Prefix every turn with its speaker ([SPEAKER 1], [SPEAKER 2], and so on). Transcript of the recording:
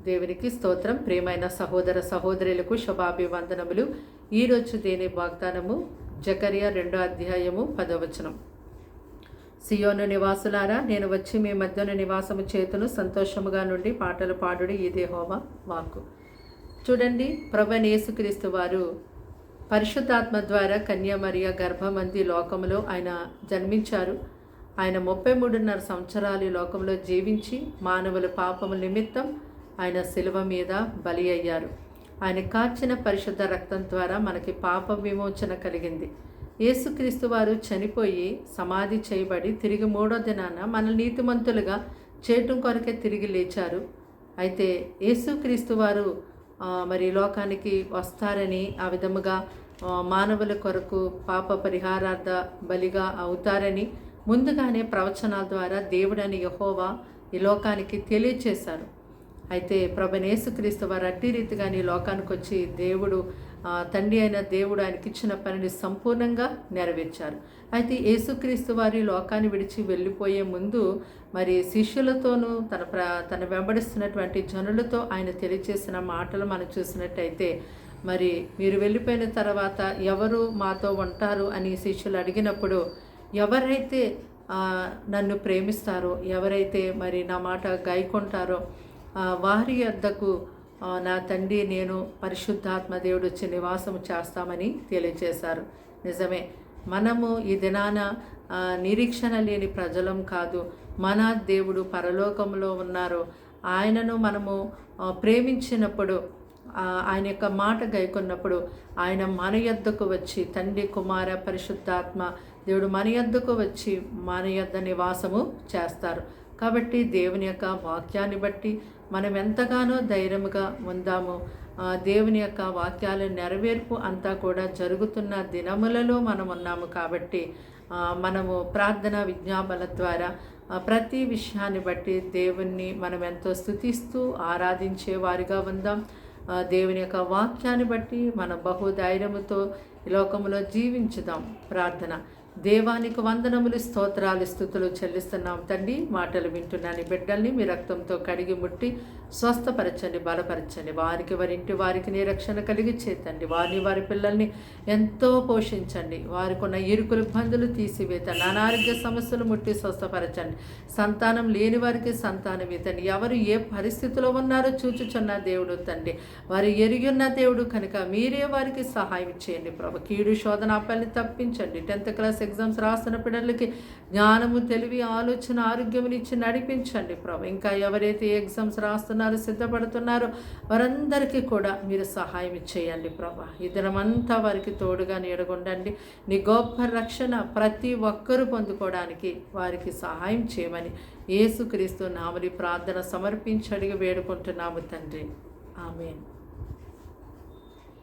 [SPEAKER 1] దేవునికి స్తోత్రం. ప్రియమైన సహోదర సహోదరులకు శుభాభివందనములు. ఈరోజు దేని వాగ్దానము జకర్యా 2:10. సియోను నివాసులారా, నేను వచ్చి మీ మధ్యన నివాసము చేతును, సంతోషముగా నుండి పాటలు పాడుడి, ఈ యెహోవా వాక్కు. చూడండి, ప్రభువైన యేసుక్రీస్తు వారు పరిశుద్ధాత్మ ద్వారా కన్యామరియ గర్భమంది లోకములో ఆయన జన్మించారు. ఆయన 33.5 సంవత్సరాలు లోకంలో జీవించి మానవుల పాపముల నిమిత్తం ఆయన శిలువ మీద బలి అయ్యారు. ఆయన కార్చిన పరిశుద్ధ రక్తం ద్వారా మనకి పాప విమోచన కలిగింది. యేసుక్రీస్తు వారు చనిపోయి సమాధి చేయబడి తిరిగి 3వ దినాన మన నీతిమంతులుగా చేయటం కొరకే తిరిగి లేచారు. అయితే యేసుక్రీస్తు వారు మరి లోకానికి వస్తారని, ఆ విధముగా మానవుల కొరకు పాప పరిహారార్థ బలిగా అవుతారని ముందుగానే ప్రవచనాల ద్వారా దేవుడని యెహోవా ఈ లోకానికి తెలియచేశారు. అయితే ప్రభువైన యేసుక్రీస్తు వారు అట్టి రీతిగా ఈ లోకానికి వచ్చి దేవుడు తండ్రి అయిన దేవుడు ఆయనకి ఇచ్చిన పనిని సంపూర్ణంగా నెరవేర్చారు. అయితే యేసుక్రీస్తు వారి లోకాన్ని విడిచి వెళ్ళిపోయే ముందు మరి శిష్యులతోనూ తన వెంబడిస్తున్నటువంటి జనులతో ఆయన తెలియచేసిన మాటలు మనం చూసినట్టయితే, మరి మీరు వెళ్ళిపోయిన తర్వాత ఎవరు మాతో ఉంటారు అని శిష్యులు అడిగినప్పుడు, ఎవరైతే నన్ను ప్రేమిస్తారో, ఎవరైతే మరి నా మాట గైకొంటారో వారి యొద్దకు నా తండ్రి నేను పరిశుద్ధాత్మ దేవుడు వచ్చి నివాసము చేస్తామని తెలియజేశారు. నిజమే, మనము ఈ దినాన నిరీక్షణ లేని ప్రజలం కాదు. మన దేవుడు పరలోకంలో ఉన్నారు. ఆయనను మనము ప్రేమించినప్పుడు, ఆయన యొక్క మాట గైకొన్నప్పుడు ఆయన మన యొద్దకు వచ్చి, తండ్రి కుమార పరిశుద్ధాత్మ దేవుడు మన యొద్దకు వచ్చి మన యొద్ద నివాసము చేస్తారు. కాబట్టి దేవుని యొక్క వాక్యాన్ని బట్టి మనం ఎంతగానో ధైర్యముగా ఉందాము. దేవుని యొక్క వాక్యాల నెరవేర్పు అంతా కూడా జరుగుతున్న దినములలో మనం ఉన్నాము. కాబట్టి మనము ప్రార్థన విజ్ఞాపనల ద్వారా ప్రతి విషయాన్ని బట్టి దేవుణ్ణి మనం ఎంతో స్తుతిస్తూ ఆరాధించే వారిగా ఉందాం. దేవుని యొక్క వాక్యాన్ని బట్టి మనం బహుధైర్యముతో ఈ లోకంలో జీవించుదాం. ప్రార్థన. దేవానికి వందనములు, స్తోత్రాలు, స్తుతులు చెల్లిస్తున్నాం తండ్రి. మాటలు వింటున్నాను బిడ్డల్ని మీ రక్తంతో కడిగి ముట్టి స్వస్థపరచండి, బలపరచండి. వారికి వారికి నీ రక్షణ కలిగి చేతండి. వారి పిల్లల్ని ఎంతో పోషించండి. వారికి ఉన్న ఇరుకులు బంధులు తీసివేతండి. అనారోగ్య సమస్యలు ముట్టి స్వస్థపరచండి. సంతానం లేని వారికి సంతానం ఇతండి. ఎవరు ఏ పరిస్థితిలో ఉన్నారో చూచుచున్న దేవుడు తండ్రి, వారు ఎరిగి ఉన్న దేవుడు కనుక మీరే వారికి సహాయం చేయండి ప్రభు. కీడు శోధన అప్పల్ని తప్పించండి. 10th క్లాస్ ఎగ్జామ్స్ రాస్తున్న పిల్లలకి జ్ఞానము, తెలివి, ఆలోచన, ఆరోగ్యమునిచ్చి నడిపించండి ప్రభు. ఇంకా ఎవరైతే ఎగ్జామ్స్ రాస్తున్నారో, సిద్ధపడుతున్నారో వారందరికీ కూడా మీరు సహాయం చేయండి ప్రభు. ఈ దినమంతా వారికి తోడుగా నీడగుండండి. నీ గొప్ప రక్షణ ప్రతి ఒక్కరూ పొందుకోవడానికి వారికి సహాయం చేయమని యేసుక్రీస్తు నామములో ప్రార్థన సమర్పించి అడిగి వేడుకుంటున్నాము తండ్రి. ఆమేన్.